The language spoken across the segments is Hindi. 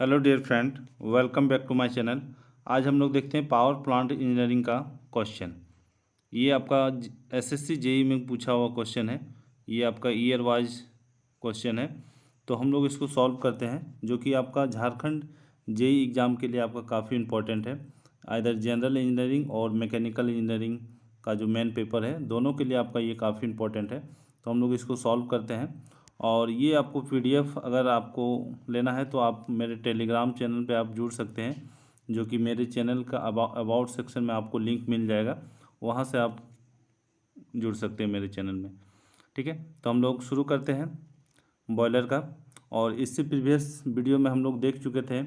Hello dear friend, welcome back to my channel. आज हम लोग देखते हैं पावर प्लांट इंजीनियरिंग का क्वेश्चन। ये आपका एसएससी जेई में पूछा हुआ क्वेश्चन है। ये आपका ईयर वाइज क्वेश्चन है, तो हम लोग इसको सॉल्व करते हैं, जो कि आपका झारखंड जेई एग्ज़ाम के लिए आपका काफ़ी इम्पोर्टेंट है। आइदर जनरल इंजीनियरिंग और मैकेनिकल इंजीनियरिंग का जो मेन पेपर है, दोनों के लिए आपका ये काफ़ी इम्पोर्टेंट है। तो हम लोग इसको सॉल्व करते हैं। और ये आपको पीडीएफ अगर आपको लेना है तो आप मेरे टेलीग्राम चैनल पे आप जुड़ सकते हैं, जो कि मेरे चैनल का अबाउट सेक्शन में आपको लिंक मिल जाएगा। वहाँ से आप जुड़ सकते हैं मेरे चैनल में। ठीक है, तो हम लोग शुरू करते हैं बॉयलर का। और इससे प्रीवियस वीडियो में हम लोग देख चुके थे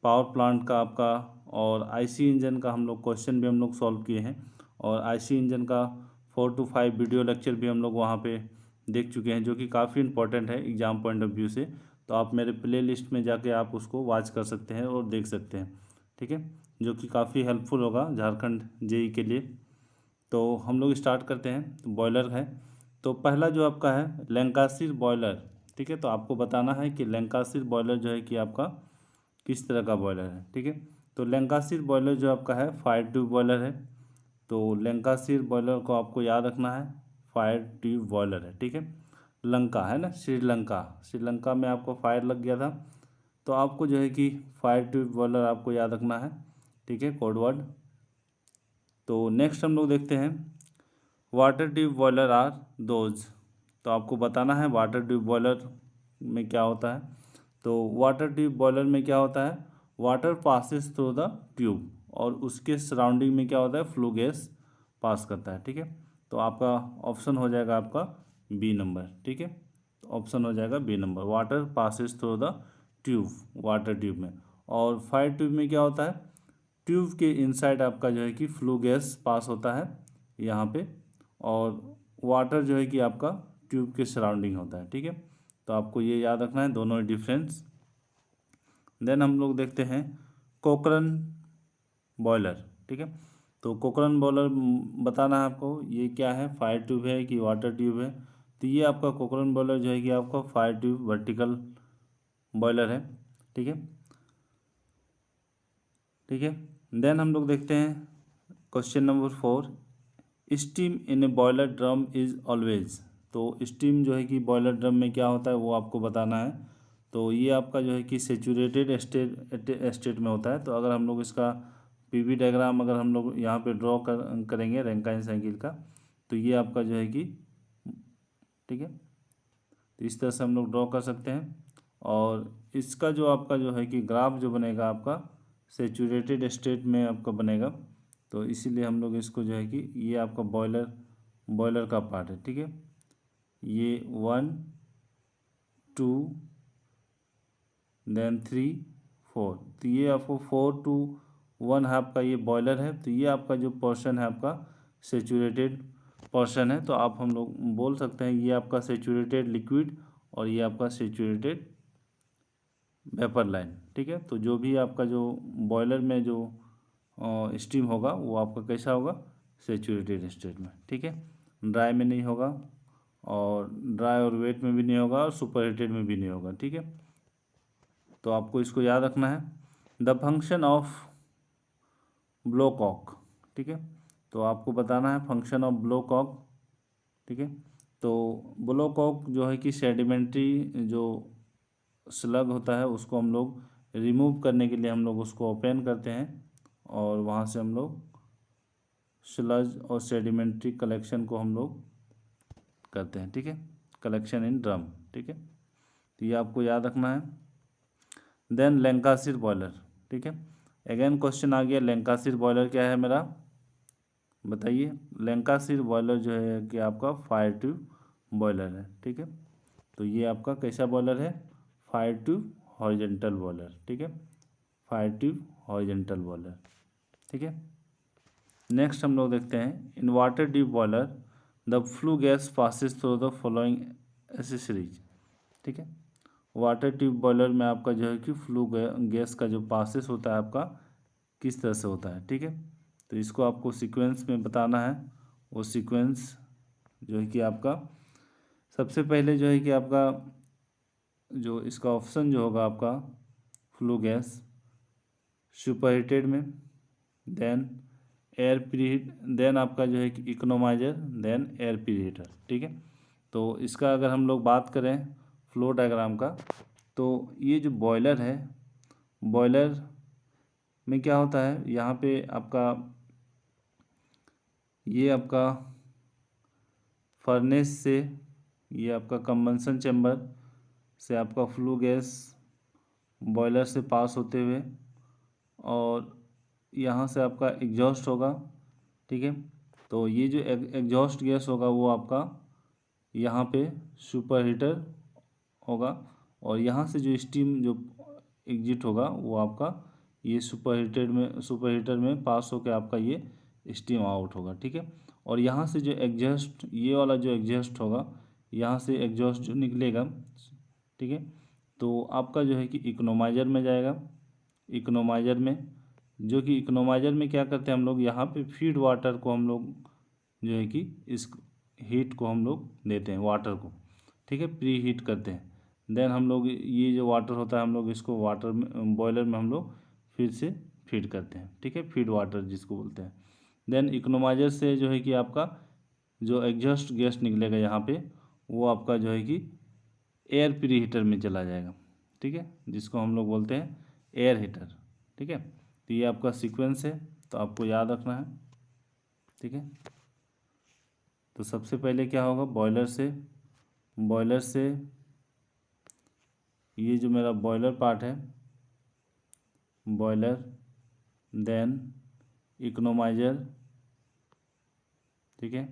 पावर प्लांट का आपका, और आईसी इंजन का हम लोग क्वेश्चन भी हम लोग सॉल्व किए हैं। और आईसी इंजन का 4 to 5 वीडियो लेक्चर भी हम लोग वहाँ पे देख चुके हैं, जो कि काफ़ी इंपॉर्टेंट है एग्ज़ाम पॉइंट ऑफ व्यू से। तो आप मेरे प्ले लिस्ट में जाके आप उसको वॉच कर सकते हैं और देख सकते हैं। ठीक है, जो कि काफ़ी हेल्पफुल होगा झारखंड जेई के लिए। तो हम लोग स्टार्ट करते हैं। तो बॉयलर है, तो पहला जो आपका है लैंकाशीर बॉयलर। ठीक है, तो आपको बताना है कि लैंकाशीर बॉयलर जो है कि आपका किस तरह का बॉयलर है। ठीक है, तो लैंकाशीर बॉयलर जो आपका है फायर ट्यूब बॉयलर है। तो लंकाशीर बॉयलर को आपको याद रखना है, फायर ट्यूब बॉयलर है। ठीक है, लंका है ना, श्रीलंका, श्रीलंका में आपको फायर लग गया था, तो आपको जो है कि फायर ट्यूब बॉयलर आपको याद रखना है। ठीक है, कोड वर्ड। तो नेक्स्ट हम लोग देखते हैं water tube boiler are those. तो आपको बताना है वाटर ट्यूब बॉयलर में क्या होता है। तो वाटर ट्यूब बॉयलर में क्या होता है, water passes through the tube, और उसके सराउंडिंग में क्या होता है, फ्लू गैस पास करता है। ठीक है, तो आपका ऑप्शन हो जाएगा आपका बी नंबर। ठीक है, तो ऑप्शन हो जाएगा B number, water passes through the tube, water tube में। और फायर ट्यूब में क्या होता है, ट्यूब के इनसाइड आपका जो है कि फ्लू गैस पास होता है यहाँ पे, और वाटर जो है कि आपका ट्यूब के सराउंडिंग होता है। ठीक है, तो आपको ये याद रखना है दोनों डिफरेंस। देन हम लोग देखते हैं कोकरन बॉयलर। ठीक है, तो कोकरन बॉयलर बताना है आपको ये क्या है, फायर ट्यूब है कि वाटर ट्यूब है। तो ये आपका कोकरन बॉयलर जो है कि आपका फायर ट्यूब वर्टिकल बॉयलर है। ठीक है, ठीक है। देन हम लोग देखते हैं question number 4, steam in a boiler drum is always. तो स्टीम जो है कि बॉयलर ड्रम में क्या होता है वो आपको बताना है। तो ये आपका जो है कि सेचूरेटेड स्टेट में होता है। तो अगर हम लोग इसका पीवी डायग्राम अगर हम लोग यहाँ पे ड्रॉ करेंगे रैंकाइन साइकिल का, तो ये आपका जो है कि, ठीक है, तो इस तरह से हम लोग ड्रॉ कर सकते हैं। और इसका जो आपका जो है कि ग्राफ जो बनेगा आपका सेचूरेटेड स्टेट में आपका बनेगा। तो इसीलिए हम लोग इसको जो है कि ये आपका बॉयलर बॉयलर का पार्ट है। ठीक है, ये 1 2 देन 3 4, तो ये आपको 4 to 1 है आपका ये बॉयलर है। तो ये आपका जो पोर्शन है आपका सेचूरेटेड पोर्शन है। तो आप हम लोग बोल सकते हैं ये आपका सेचूरेटेड लिक्विड और ये आपका सेचूरेटेड वेपर लाइन। ठीक है, तो जो भी आपका जो बॉयलर में जो स्टीम होगा वो आपका कैसा होगा, सेचूरेटेड स्टेट में। ठीक है, ड्राई में नहीं होगा, और ड्राई और वेट में भी नहीं होगा, और सुपर हीटेड में भी नहीं होगा। ठीक है, तो आपको इसको याद रखना है। The function of blow cock. ठीक है, तो आपको बताना है फंक्शन ऑफ ब्लोकॉक। ठीक है, तो ब्लोकॉक जो है कि सेडिमेंट्री जो स्लग होता है उसको हम लोग रिमूव करने के लिए हम लोग उसको ओपन करते हैं, और वहाँ से हम लोग स्लज और सेडिमेंट्री कलेक्शन को हम लोग करते हैं। ठीक है, कलेक्शन इन ड्रम। ठीक है, तो ये आपको याद रखना है। Then Lancashire boiler. ठीक है, अगेन क्वेश्चन आ गया, लैंकाशीर बॉयलर क्या है मेरा, बताइए। लैंकाशीर बॉयलर जो है कि आपका फायर ट्यूब बॉयलर है। ठीक है, तो ये आपका कैसा बॉयलर है, फायर ट्यूब हॉरिजेंटल बॉयलर। ठीक है, फायर ट्यूब हॉरिजेंटल बॉयलर। ठीक है, नेक्स्ट हम लोग देखते हैं in water tube boiler the flue gas passes through the following accessories. ठीक है, वाटर ट्यूब बॉयलर में आपका जो है कि फ्लू गैस का जो पासिस होता है आपका किस तरह से होता है। ठीक है, तो इसको आपको सीक्वेंस में बताना है। वो सीक्वेंस जो है कि आपका सबसे पहले जो है कि आपका जो इसका ऑप्शन जो होगा आपका फ्लू गैस, सुपरहीटेड में, देन एयर प्रीहीट, देन आपका जो है कि इकोनोमाइजर, देन एयर प्रीहीटर। ठीक है, तो इसका अगर हम लोग बात करें फ्लो डायग्राम का, तो ये जो बॉयलर है, बॉयलर में क्या होता है, यहाँ पे आपका ये आपका फर्नेस से, ये आपका कंबंसन चैम्बर से आपका फ्लू गैस बॉयलर से पास होते हुए और यहाँ से आपका एग्जॉस्ट होगा। ठीक है, तो ये जो एग्जॉस्ट गैस होगा वो आपका यहाँ पे सुपर हीटर होगा और यहाँ से जो स्टीम जो एग्जिट होगा वो आपका ये सुपर हीटर में पास होकर आपका ये स्टीम आउट होगा। ठीक है, और यहाँ से जो एग्जॉस्ट, ये वाला जो एग्जॉस्ट होगा, यहाँ से एग्जॉस्ट जो निकलेगा, ठीक है, तो आपका जो है कि इकोनोमाइजर में जाएगा। इकोनोमाइजर में, जो कि इकोनोमाइजर में क्या करते हैं हम लोग, यहाँ पे फीड वाटर को हम लोग जो है कि इस हीट को हम लोग देते हैं वाटर को। ठीक है, प्री हीट करते हैं, देन हम लोग ये जो वाटर होता है हम लोग इसको वाटर में, बॉयलर में हम लोग फिर से फीड करते हैं। ठीक है, फीड वाटर जिसको बोलते हैं। देन इकोनोमाइजर से जो है कि आपका जो एग्जॉस्ट गैस निकलेगा यहाँ पे, वो आपका जो है कि एयर प्री हीटर में चला जाएगा। ठीक है, जिसको हम लोग बोलते हैं एयर हीटर। ठीक है, तो ये आपका सीक्वेंस है, तो आपको याद रखना है। ठीक है, तो सबसे पहले क्या होगा, बॉयलर से ये जो मेरा बॉयलर पार्ट है, बॉयलर, देन इकोनोमाइजर। ठीक है,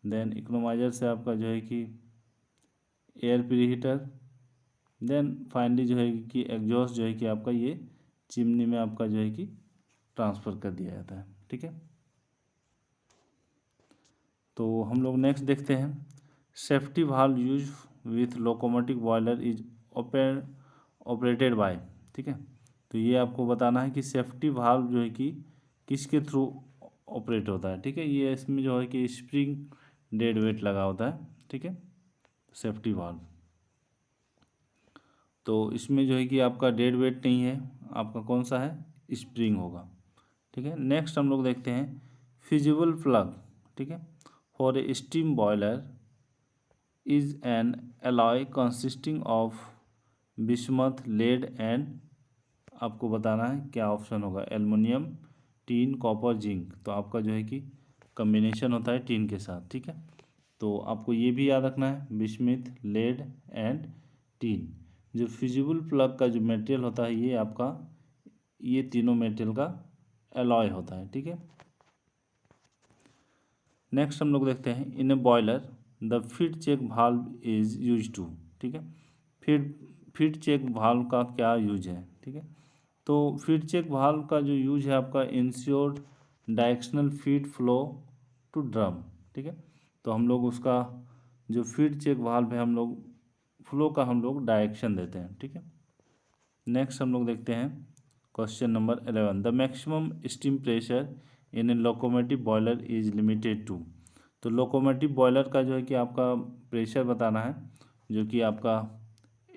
देन इकोनोमाइजर से आपका जो है कि air pre heater, then finally जो है कि एग्जॉस्ट जो है कि आपका ये चिमनी में आपका जो है कि ट्रांसफ़र कर दिया जाता है। ठीक है, तो हम लोग नेक्स्ट देखते हैं, safety valve use with locomotive boiler is operated by. ठीक है, तो ये आपको बताना है कि सेफ्टी वाल्व जो है कि किसके थ्रू ऑपरेट होता है। ठीक है, ये इसमें जो है कि स्प्रिंग डेड वेट लगा होता है। ठीक है, सेफ्टी वाल्व, तो इसमें जो है कि आपका डेड वेट नहीं है, आपका कौन सा है, स्प्रिंग होगा। ठीक है, नेक्स्ट हम लोग देखते हैं फिजिबल प्लग। ठीक है, for a steam boiler is an alloy consisting of bismuth, lead and, आपको बताना है क्या ऑप्शन होगा, एल्युमिनियम, टीन, कॉपर, जिंक। तो आपका जो है कि कम्बिनेशन होता है टीन के साथ। ठीक है, तो आपको ये भी याद रखना है, बिस्मथ, लेड एंड टीन। जो फिजिबल प्लग का जो मटेरियल होता है ये आपका, ये तीनों मटेरियल का एलॉय होता है। ठीक है, नेक्स्ट हम लोग देखते हैं, in a boiler the feed check valve is use to. ठीक है, फीड चेक वाल्व का क्या यूज है। ठीक है, तो फीड चेक वाल्व का जो यूज है आपका, ensured directional feed flow to drum. ठीक है, तो हम लोग उसका जो फीड चेक वाल्व है, हम लोग फ्लो का हम लोग डायरेक्शन देते हैं। ठीक है, नेक्स्ट हम लोग देखते हैं question number 11, the maximum steam pressure in a locomotive boiler is limited to. तो लोकोमोटिव बॉयलर का जो है कि आपका प्रेशर बताना है, जो कि आपका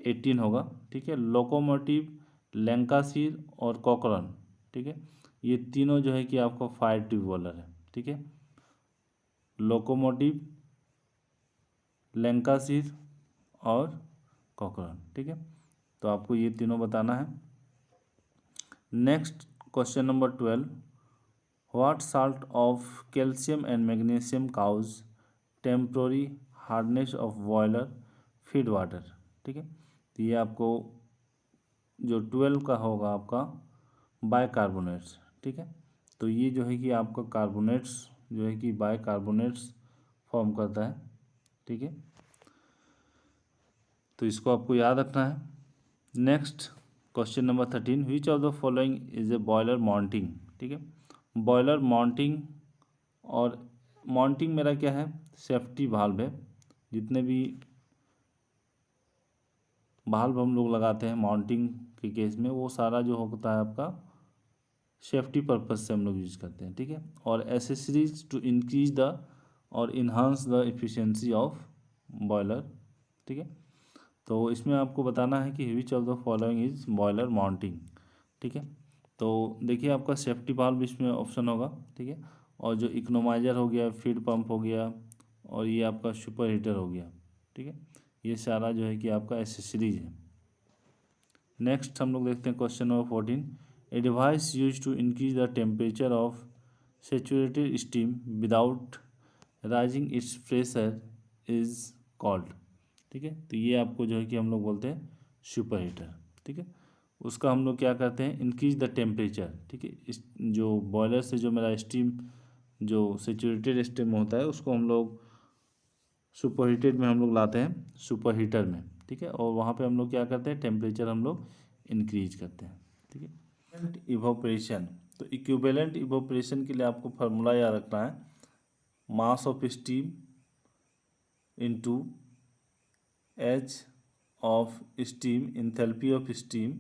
18 होगा। ठीक है, लोकोमोटिव, लैंकाशीर और कॉकरन। ठीक है, ये तीनों जो है कि आपका फायर ट्यूब बॉयलर है। ठीक है, लोकोमोटिव, लैंकाशीर और कॉकरन। ठीक है, तो आपको ये तीनों बताना है। Next question number 12, what salt of calcium and magnesium cause temporary hardness of boiler feed water. ठीक है, तो ये आपको जो 12 का होगा आपका बाइकार्बोनेट्स। ठीक है, तो ये जो है कि आपका कार्बोनेट्स जो है कि बाइकार्बोनेट्स फॉर्म करता है। ठीक है, तो इसको आपको याद रखना है। Next question number 13, which of the following is A boiler mounting. ठीक है, बॉयलर माउंटिंग, और माउंटिंग मेरा क्या है, सेफ्टी वाल्व है। जितने भी वाल्व हम लोग लगाते हैं माउंटिंग के केस में, वो सारा जो होता है आपका सेफ्टी पर्पज से हम लोग यूज करते हैं। ठीक है, और एसेसरीज टू इंक्रीज द और enhance the efficiency of boiler. ठीक है, तो इसमें आपको बताना है कि विच of the following is boiler mounting. ठीक है, तो देखिए आपका सेफ्टी वाल्व इसमें ऑप्शन होगा। ठीक है, और जो इकोनोमाइजर हो गया, फीड पंप हो गया, और ये आपका सुपर हीटर हो गया। ठीक है, ये सारा जो है कि आपका एसेसरीज है। नेक्स्ट हम लोग देखते हैं question number 14। A device use to increase the temperature of saturated steam without raising its pressure is called. ठीक है, तो ये आपको जो है कि हम लोग बोलते हैं सुपर हीटर। ठीक है, उसका हम लोग क्या करते हैं, इंक्रीज द टेम्परेचर। ठीक है, इस जो बॉयलर से जो मेरा स्टीम जो सेचुरेटेड स्टीम होता है उसको हम लोग सुपर हीटेड में हम लोग लाते हैं, सुपर हीटर में। ठीक है, और वहाँ पे हम लोग क्या करते हैं, टेम्परेचर हम लोग इंक्रीज करते हैं। ठीक है, इवोपरेशन, तो इक्विवेलेंट इवोपरेशन के लिए आपको फार्मूला याद रखना है, mass of steam into H of steam, enthalpy of steam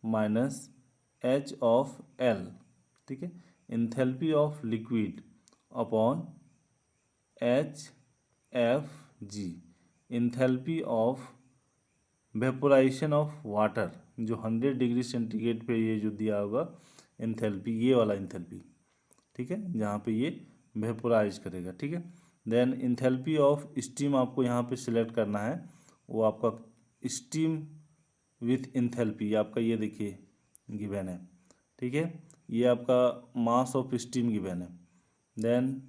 minus H of L. ठीक है, enthalpy of liquid upon H F G, enthalpy of vaporisation of water, जो 100 डिग्री सेंटीग्रेड पे ये जो दिया होगा इंथैल्पी, ये वाला इंथैल्पी। ठीक है, जहाँ पे ये वेपोराइज करेगा। ठीक है, देन इंथैल्पी ऑफ स्टीम आपको यहाँ पे सिलेक्ट करना है, वो आपका स्टीम विथ इंथैल्पी आपका ये देखिए गिवन है। ठीक है, ये आपका मास ऑफ स्टीम गिवन है। देन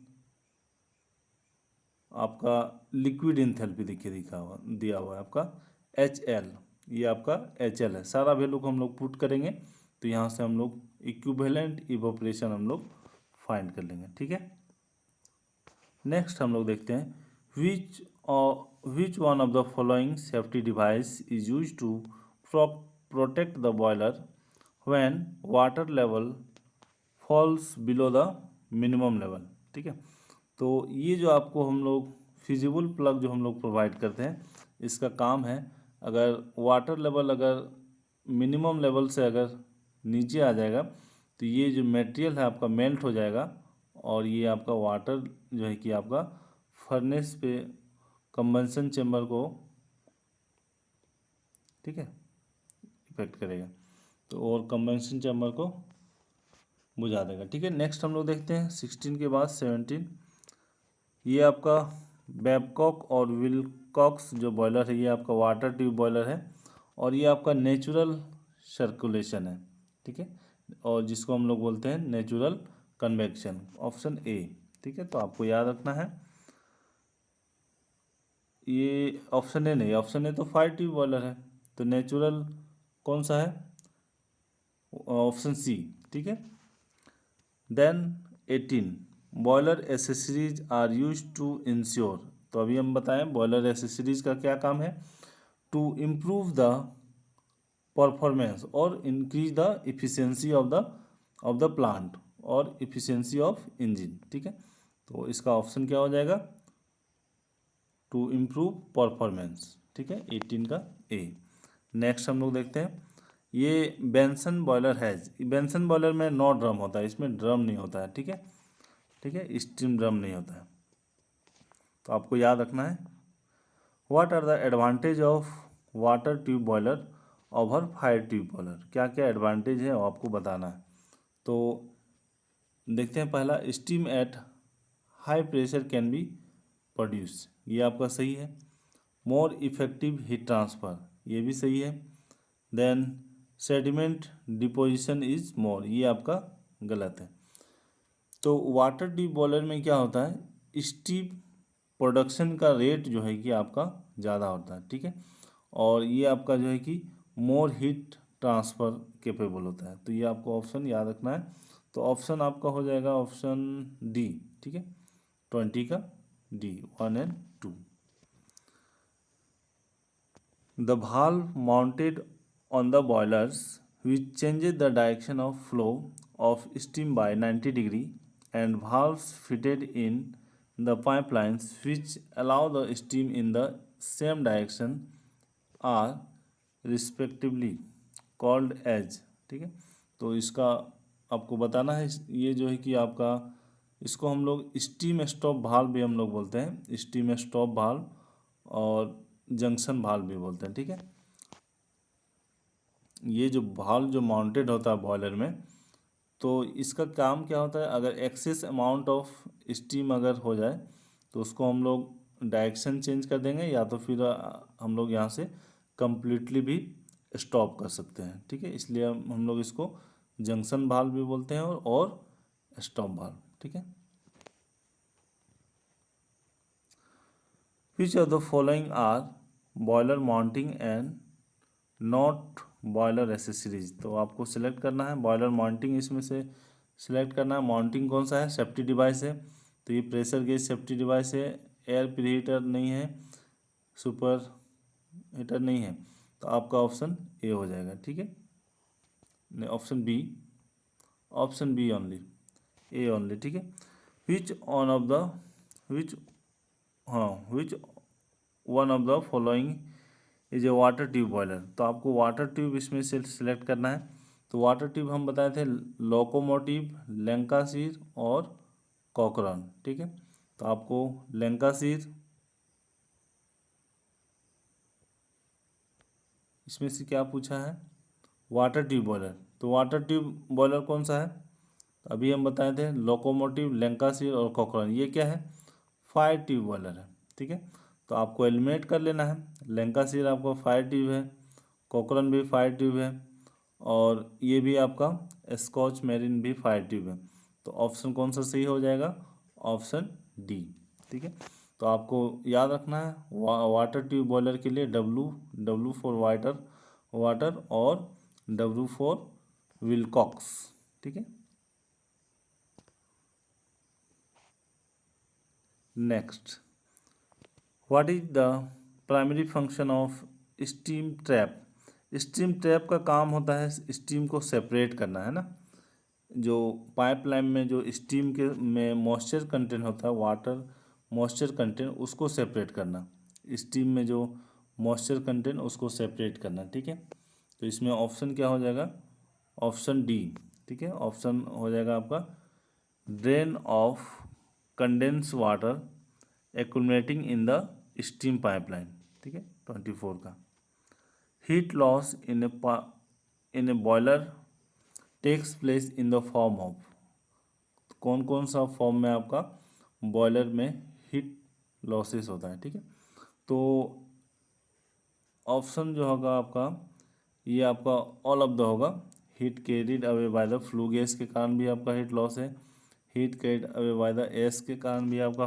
आपका लिक्विड इंथैल्पी देखिए दिया हुआ है आपका HL, ये आपका HL है। सारा वैल्यू को हम लोग पुट करेंगे तो यहाँ से हम लोग इक्विवेलेंट इवोपरेशन हम लोग फाइंड कर लेंगे। ठीक है, नेक्स्ट हम लोग देखते हैं which one of the following safety device is use to protect the boiler when water level falls below the minimum level. ठीक है, तो ये जो आपको हम लोग फिजिबल प्लग जो हम लोग प्रोवाइड करते हैं, इसका काम है अगर वाटर लेवल अगर मिनिमम लेवल से अगर नीचे आ जाएगा तो ये जो मटेरियल है आपका मेल्ट हो जाएगा, और ये आपका वाटर जो है कि आपका फर्नेस पे कंबंशन चेम्बर को, ठीक है, इफेक्ट करेगा, तो और कंबंशन चेम्बर को बुझा देगा। ठीक है, नेक्स्ट हम लोग देखते हैं 16 के बाद 17। ये आपका बैबकॉक और विलकॉक्स जो बॉयलर है, ये आपका वाटर ट्यूब बॉयलर है, और ये आपका नेचुरल सर्कुलेशन है। ठीक है, और जिसको हम लोग बोलते हैं नेचुरल कन्वेक्शन, ऑप्शन ए। ठीक है, तो आपको याद रखना है, ये ऑप्शन ए नहीं, ऑप्शन ए तो फायर ट्यूब बॉयलर है, तो नेचुरल कौन सा है, ऑप्शन सी। ठीक है, then 18 boiler accessories are use to ensure, तो अभी हम बताएं बॉयलर एसेसरीज का क्या काम है, टू इम्प्रूव द परफॉर्मेंस और increase the efficiency of the plant और इफिशियंसी ऑफ इंजन। ठीक है, तो इसका ऑप्शन क्या हो जाएगा, टू इम्प्रूव परफॉर्मेंस। ठीक है, 18 का ए। नेक्स्ट हम लोग देखते हैं, ये बेंसन बॉयलर है। बेंसन बॉयलर में 9 ड्रम होता है, इसमें ड्रम नहीं होता है। ठीक है, ठीक है, स्टीम ड्रम नहीं होता है, तो आपको याद रखना है what are the advantage of water tube boiler over fire tube boiler, क्या क्या एडवांटेज है वो आपको बताना है। तो देखते हैं, पहला steam at high pressure can be produce, ये आपका सही है। मोर इफेक्टिव हीट ट्रांसफ़र, ये भी सही है। Then sediment deposition is more, ये आपका गलत है। तो वाटर ट्यूब बॉयलर में क्या होता है, स्टीम प्रोडक्शन का रेट जो है कि आपका ज़्यादा होता है। ठीक है, और ये आपका जो है कि मोर हीट ट्रांसफ़र केपेबल होता है, तो ये आपको ऑप्शन याद रखना है। तो ऑप्शन आपका हो जाएगा ऑप्शन डी। ठीक है, 20 का D, 1 and 2। The valve mounted on the boilers which changes the direction of flow of steam by 90 degree, and valves fitted in the pipelines which allow the steam in the same direction are respectively called as। ठीक है, तो इसका आपको बताना है, ये जो है कि आपका इसको हम लोग स्टीम स्टॉप भाल्व भी हम लोग बोलते हैं, स्टीम स्टॉप भाल्व, और जंक्शन वाल्व भी बोलते हैं, ठीक है। ये जो वाल्व जो माउंटेड होता है बॉयलर में, तो इसका काम क्या होता है, अगर एक्सेस अमाउंट ऑफ स्टीम अगर हो जाए तो उसको हम लोग डायरेक्शन चेंज कर देंगे, या तो फिर हम लोग यहाँ से कंप्लीटली भी स्टॉप कर सकते हैं, ठीक है। इसलिए हम लोग इसको जंक्शन वाल्व भी बोलते हैं और स्टॉप वाल्व, ठीक है। Which of the following are boiler mounting and not boiler accessories, तो आपको सिलेक्ट करना है बॉयलर माउंटिंग, इसमें से सिलेक्ट करना है। माउंटिंग कौन सा है, सेफ्टी डिवाइस है, तो ये प्रेशर गेज सेफ्टी डिवाइस है, एयर प्रीहीटर नहीं है, सुपर हीटर नहीं है, तो आपका ऑप्शन ए हो जाएगा, ठीक है। नहीं, option B only, A only, ठीक है। Which on of the which which one of the following is a water tube boiler, तो आपको वाटर ट्यूब इसमें से सिलेक्ट करना है। तो वाटर ट्यूब हम बताए थे लोकोमोटिव, लैंकाशीर और कॉकरॉन, ठीक है। तो आपको लैंकाशीर इसमें से क्या पूछा है, वाटर ट्यूब बॉयलर, तो वाटर ट्यूब बॉयलर कौन सा है, तो अभी हम बताए थे लोकोमोटिव, लैंकाशीर और कॉकरॉन, ये क्या है, फायर ट्यूब बॉयलर है, ठीक है। तो आपको एलिमिनेट कर लेना है, लैंकाशीर आपका फायर ट्यूब है, कॉकरॉन भी फायर ट्यूब है, और ये भी आपका स्कॉच मेरिन भी फायर ट्यूब है, तो ऑप्शन कौन सा सही हो जाएगा, ऑप्शन डी, ठीक है। तो आपको याद रखना है वाटर ट्यूब बॉयलर के लिए डब्लू फॉर वाटर और डब्लू फॉर विलकॉक्स, ठीक है। Next, what is the primary function of steam trap, steam trap का काम होता है स्टीम को सेपरेट करना, है ना। जो पाइपलाइन में जो स्टीम के में मॉइस्चर कंटेंट होता है, वाटर मॉइस्चर कंटेंट, उसको सेपरेट करना, स्टीम में जो मॉइस्चर कंटेंट उसको सेपरेट करना, ठीक है। तो इसमें ऑप्शन क्या हो जाएगा, ऑप्शन डी, ठीक है। ऑप्शन हो जाएगा आपका drain of condense water accumulating in the steam pipeline, ठीक है। 24 का heat loss in a boiler takes place in the form of, कौन कौन सा फॉर्म में आपका बॉयलर में हीट लॉसेस होता है, ठीक है। तो ऑप्शन जो होगा आपका, ये आपका ऑल ऑफ द होगा, heat carried away by the flue gas के कारण भी आपका हीट लॉस है, heat carried away by the S के कारण भी आपका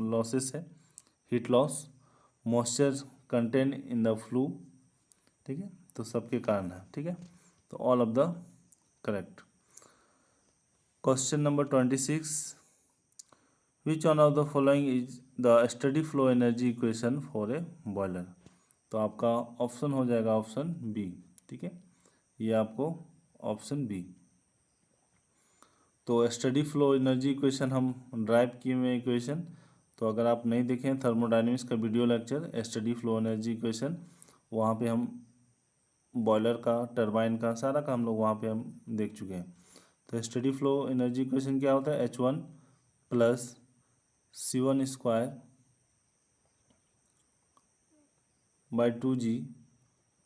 लॉसेस है, heat loss, moisture content in the flu, ठीक है। तो सबके कारण है, ठीक है। तो all of the correct. Question number 26, which one of the following is the steady flow energy equation for a boiler, तो आपका ऑप्शन हो जाएगा ऑप्शन बी, ठीक है। ये आपको ऑप्शन बी, तो स्टडी फ्लो एनर्जी इक्वेशन हम ड्राइव किए हुए इक्वेशन, तो अगर आप नहीं देखें थर्मोडायनेमिक्स का video lecture steady flow energy equation, वहाँ पे हम बॉयलर का, टरबाइन का, सारा का हम लोग वहाँ पे हम देख चुके हैं। तो स्टडी फ्लो एनर्जी इक्वेशन क्या होता है, H1 plus C1 square by 2G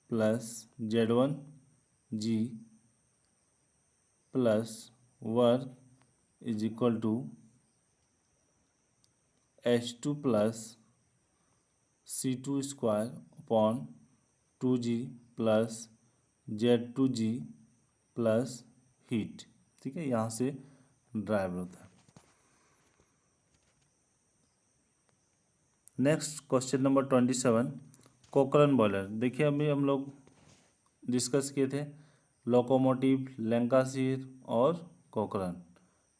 plus Z1G plus work is equal to H2 plus C2 square upon 2G plus Z2G plus heat, ठीक है। यहाँ से ड्राइव होता है। Next question number 27, Cochran boiler, देखिए अभी हम लोग डिस्कस किए थे लोकोमोटिव, लैंकाशीर और कोकरन,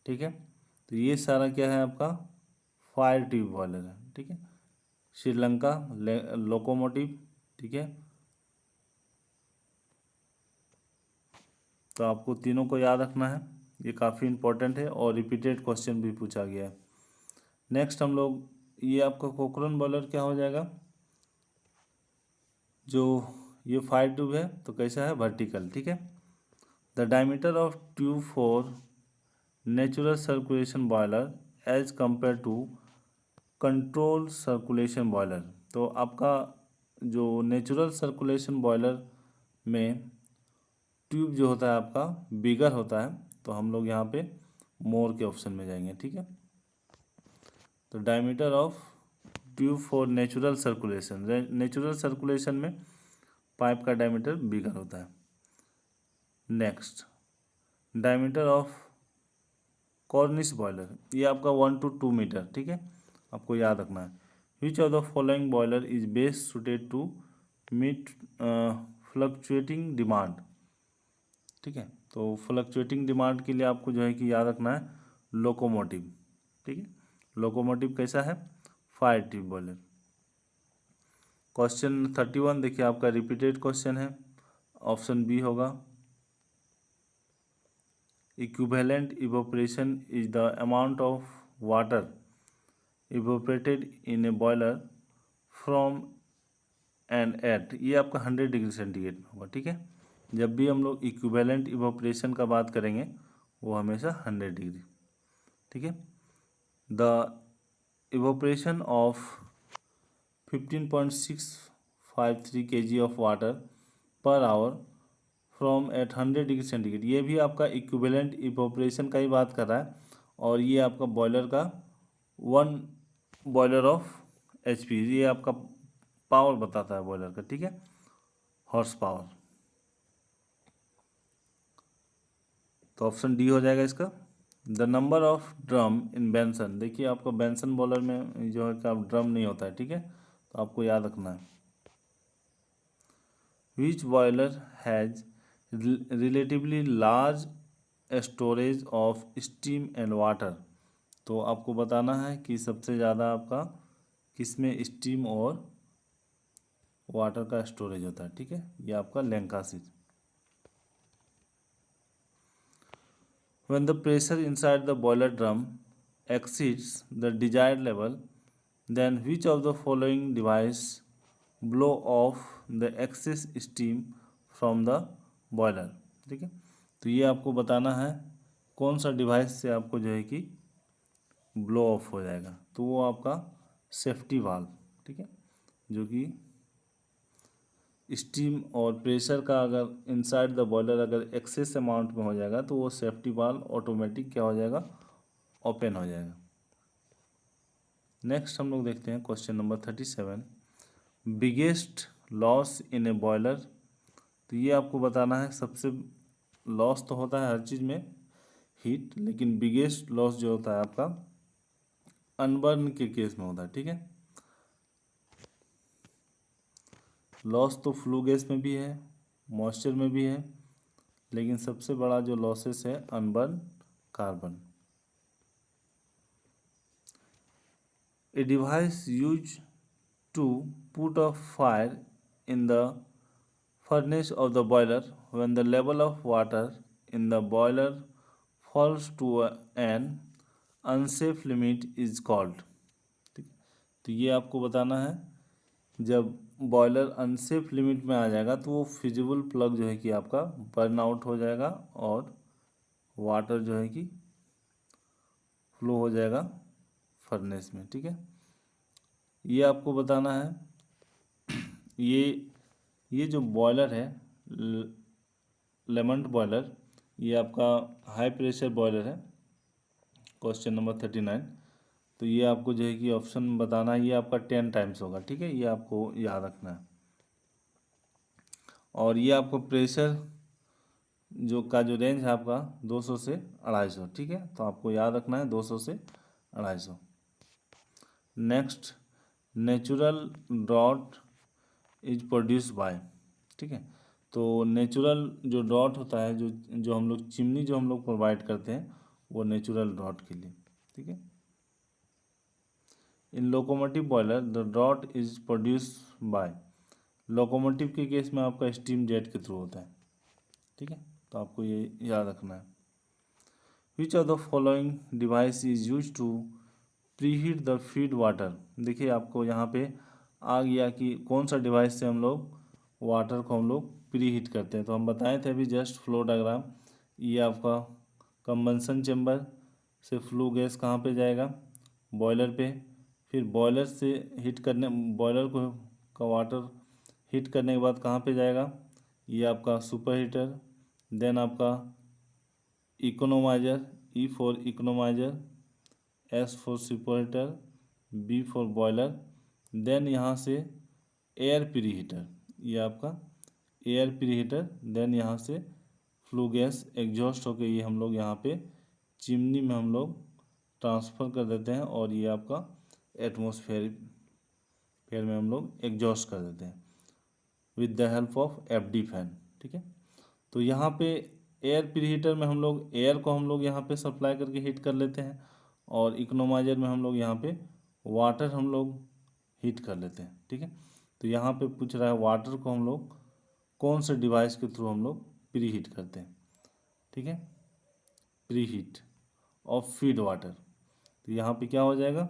ठीक है। तो ये सारा क्या है आपका फायर ट्यूब बॉयलर है, ठीक है। श्रीलंका लोकोमोटिव, ठीक है। तो आपको तीनों को याद रखना है, ये काफ़ी इंपॉर्टेंट है और रिपीटेड क्वेश्चन भी पूछा गया है। नेक्स्ट हम लोग, ये आपका कोकरन बॉयलर क्या हो जाएगा, जो ये फायर ट्यूब है तो कैसा है, वर्टिकल, ठीक है। The diameter of tube for natural circulation boiler as compare to control circulation boiler, तो आपका जो नेचुरल सर्कुलेशन बॉयलर में ट्यूब जो होता है आपका बिगर होता है, तो हम लोग यहाँ पे मोर के ऑप्शन में जाएंगे। ठीक है, तो diameter of tube for natural circulation, natural circulation में पाइप का डायमीटर बिगर होता है। Next, diameter of Cornish boiler, ये आपका 1 to 2 मीटर। ठीक है, आपको याद रखना है। Which of the following boiler is best suited to meet fluctuating demand. ठीक है, तो फ्लक्चुएटिंग डिमांड के लिए आपको जो है कि याद रखना है लोकोमोटिव। ठीक है, लोकोमोटिव कैसा है, फायर ट्यूब बॉयलर। क्वेश्चन 31 देखिए, आपका रिपीटेड क्वेश्चन है, ऑप्शन बी होगा। Equivalent evaporation is the amount of water evaporated in a boiler from and at, ये आपका 100 डिग्री सेंटीग्रेड में होगा। ठीक है, जब भी हम लोग इक्विवेलेंट इवोपरेशन का बात करेंगे वो हमेशा 100 डिग्री। ठीक है, the evaporation of 15.653 kg of water per hour from at 100 degree centigrade, ये भी आपका इक्विवेलेंट इवोपरेशन का ही बात कर रहा है। और ये आपका बॉयलर का 1 बॉयलर ऑफ HP, ये आपका पावर बताता है बॉयलर का। ठीक है, हॉर्स पावर, तो ऑप्शन डी हो जाएगा इसका। The number of drum in Benson, देखिए आपको बेंसन बॉयलर में जो है कि आप ड्रम नहीं होता है। ठीक है, तो आपको याद रखना है। Which boiler has relatively large storage of steam and water, तो आपको बताना है कि सबसे ज़्यादा आपका किसमें स्टीम और वाटर का स्टोरेज होता है। ठीक है, ये आपका लैंकाशीर। When the pressure inside the boiler drum exceeds the desired level, then which of the following device blow off the excess steam from the boiler। ठीक है, तो ये आपको बताना है कौन सा डिवाइस से आपको जो है कि ब्लो ऑफ हो जाएगा, तो वो आपका सेफ्टी वाल्व। ठीक है, जो कि स्टीम और प्रेशर का अगर इनसाइड द बॉयलर अगर एक्सेस अमाउंट में हो जाएगा तो वो सेफ्टी वाल्व ऑटोमेटिक क्या हो जाएगा, ओपन हो जाएगा। नेक्स्ट हम लोग देखते हैं question number 37, biggest loss in a boiler, तो ये आपको बताना है सबसे लॉस तो होता है हर चीज़ में हीट, लेकिन बिगेस्ट लॉस जो होता है आपका अनबर्न के केस में होता है। ठीक है, लॉस तो फ्लू गैस में भी है, मॉइस्चर में भी है, लेकिन सबसे बड़ा जो लॉसेस है unburnt carbon. A device use to put a fire in the furnace of the boiler when the level of water in the boiler falls to an unsafe limit is called। ठीक, तो ये आपको बताना है जब बॉयलर अनसेफ लिमिट में आ जाएगा तो वो फिजिबल प्लग जो है कि आपका बर्न आउट हो जाएगा और वाटर जो है कि फ्लो हो जाएगा फर्नेस में। ठीक है, ये आपको बताना है। ये जो बॉयलर है लेमंट बॉयलर, ये आपका हाई प्रेशर बॉयलर है। क्वेश्चन नंबर 39, तो ये आपको जो है कि ऑप्शन बताना है, ये आपका 10 टाइम्स होगा। ठीक है, ये आपको याद रखना है। और ये आपको प्रेशर जो रेंज है आपका 200 से 250। ठीक है, तो आपको याद रखना है 200 से 250। Next, natural draught is produce by. ठीक है, तो नेचुरल जो ड्रॉट होता है, जो हम लोग चिमनी जो हम लोग प्रोवाइड करते हैं वो नेचुरल ड्रॉट के लिए। ठीक है, in locomotive boiler the draught is produce by, locomotive के केस में आपका स्टीम जेट के थ्रू होता है। ठीक है, तो आपको ये याद रखना है। Which of the following device is use to preheat the feed water, देखिए आपको यहाँ पे आ गया कि कौन सा डिवाइस से हम लोग वाटर को हम लोग प्री हीट करते हैं। तो हम बताए थे अभी जस्ट फ्लो डायग्राम, ये आपका कंबंसन चेम्बर से फ्लू गैस कहाँ पे जाएगा, बॉयलर पे, फिर बॉयलर से हीट करने बॉयलर को का वाटर हीट करने के बाद कहाँ पे जाएगा, ये आपका सुपर हीटर, देन आपका economiser, E for economiser, S for super heater, B for boiler, then यहाँ से एयर प्री हीटर, ये आपका एयर प्री हीटर, देन यहाँ से फ्लू गैस एग्जॉस्ट होके ये हम लोग यहाँ पे चिमनी में हम लोग ट्रांसफ़र कर देते हैं और ये आपका एटमॉस्फेयर में हम लोग एग्जॉस्ट कर देते हैं with the help of FD fan. ठीक है, तो यहाँ पे एयर प्री हीटर में हम लोग एयर को हम लोग यहाँ पे सप्लाई करके हीट कर लेते हैं और इकोनोमाइजर में हम लोग यहाँ पे वाटर हम लोग हीट कर लेते हैं। ठीक है, तो यहाँ पे पूछ रहा है वाटर को हम लोग कौन से डिवाइस के थ्रू हम लोग प्री हीट करते हैं। ठीक है, pre heat of feed water, तो यहाँ पे क्या हो जाएगा,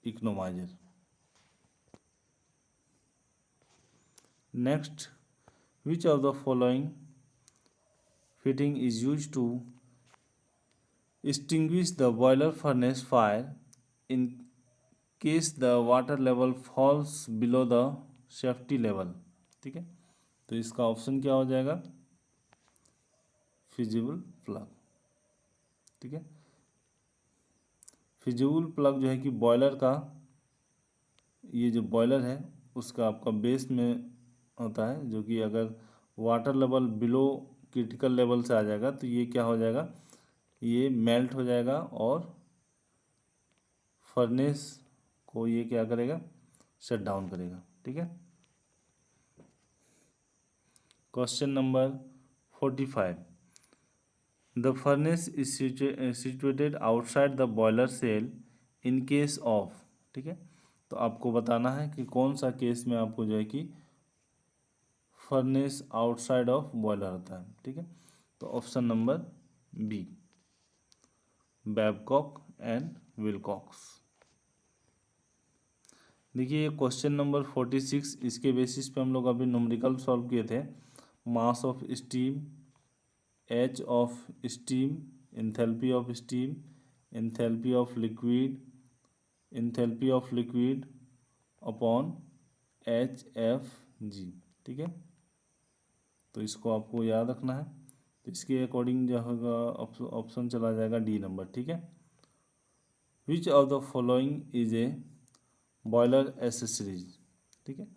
economiser. Next, which of the following fitting is use to extinguish the boiler furnace fire in case the water level falls below the safety level। ठीक है, तो इसका ऑप्शन क्या हो जाएगा, फिजिबल प्लग। ठीक है, फिजिबल प्लग जो है कि बॉयलर का, ये जो बॉयलर है उसका आपका बेस में होता है, जो कि अगर water level below critical level से आ जाएगा तो ये क्या हो जाएगा, ये मेल्ट हो जाएगा और फर्नेस को ये क्या करेगा, शट डाउन करेगा। ठीक है, question number 45, the furnace is situated outside the boiler shell in case of. ठीक है, तो आपको बताना है कि कौन सा केस में आपको जो है कि फर्नेस आउटसाइड ऑफ बॉयलर होता है। ठीक है, तो option number B, Babcock and Wilcox. देखिए क्वेश्चन नंबर 46, इसके बेसिस पे हम लोग अभी न्यूमेरिकल सॉल्व किए थे। Mass of steam, H of steam, enthalpy of steam, enthalpy of liquid, enthalpy of liquid upon HFG। ठीक है, तो इसको आपको याद रखना है, तो इसके अकॉर्डिंग जो होगा ऑप्शन चला जाएगा डी नंबर। ठीक है, which of the following is A boiler accessories. ठीक है,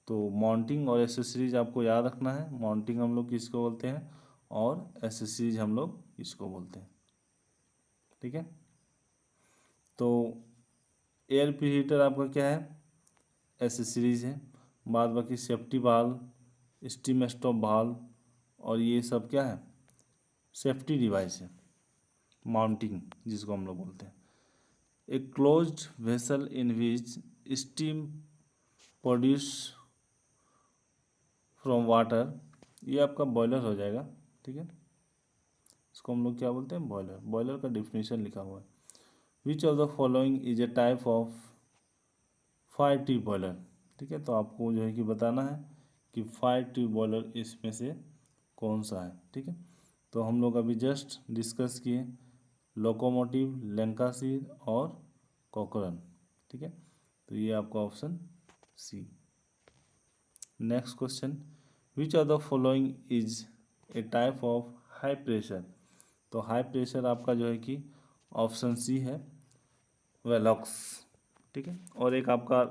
तो माउंटिंग और एसेसरीज आपको याद रखना है, माउंटिंग हम लोग किसको बोलते हैं और एसेसरीज हम लोग किसको बोलते हैं। ठीक है, तो एयर प्रीहीटर आपका क्या है, एसेसरीज है, बाद बाकी safety valve, steam stop valve और ये सब क्या है, सेफ्टी डिवाइस है। माउंटिंग जिसको हम लोग बोलते हैं, a closed vessel in which steam produce from water, ये आपका बॉयलर हो जाएगा। ठीक है, इसको हम लोग क्या बोलते हैं, बॉयलर। बॉयलर का डिफिनीशन लिखा हुआ है, which of the following is a type of fire tube boiler. ठीक है, तो आपको जो है कि बताना है कि फायर ट्यूब बॉयलर इसमें से कौन सा है। ठीक है, तो हम लोग अभी जस्ट डिस्कस किए लोकोमोटिव, लैंकाशीर और कॉकरन। ठीक है, तो ये आपका option C. Next question, which of the following is a type of high pressure. तो हाई प्रेशर आपका जो है कि ऑप्शन सी है, वेलॉक्स। ठीक है, और एक आपका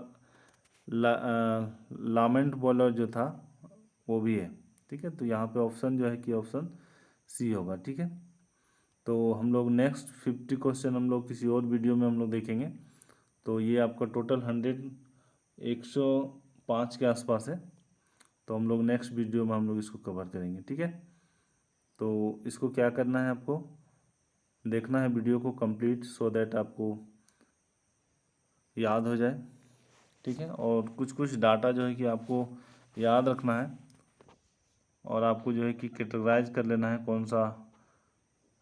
लामेंट बॉयलर जो था वो भी है। ठीक है, तो यहाँ पे ऑप्शन जो है कि ऑप्शन सी होगा। ठीक है, तो हम लोग नेक्स्ट 50 क्वेश्चन हम लोग किसी और वीडियो में हम लोग देखेंगे। तो ये आपका टोटल 105 के आसपास है, तो हम लोग नेक्स्ट वीडियो में हम लोग इसको कवर करेंगे। ठीक है, तो इसको क्या करना है, आपको देखना है वीडियो को कंप्लीट, सो दैट आपको याद हो जाए। ठीक है, और कुछ कुछ डाटा जो है कि आपको याद रखना है और आपको जो है कि कैटेगराइज कर लेना है, कौन सा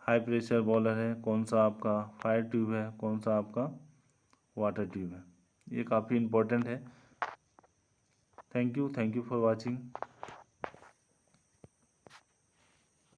हाई प्रेशर बॉयलर है, कौन सा आपका फायर ट्यूब है, कौन सा आपका वाटर ट्यूब है। ये काफ़ी इम्पोर्टेंट है। Thank you for watching.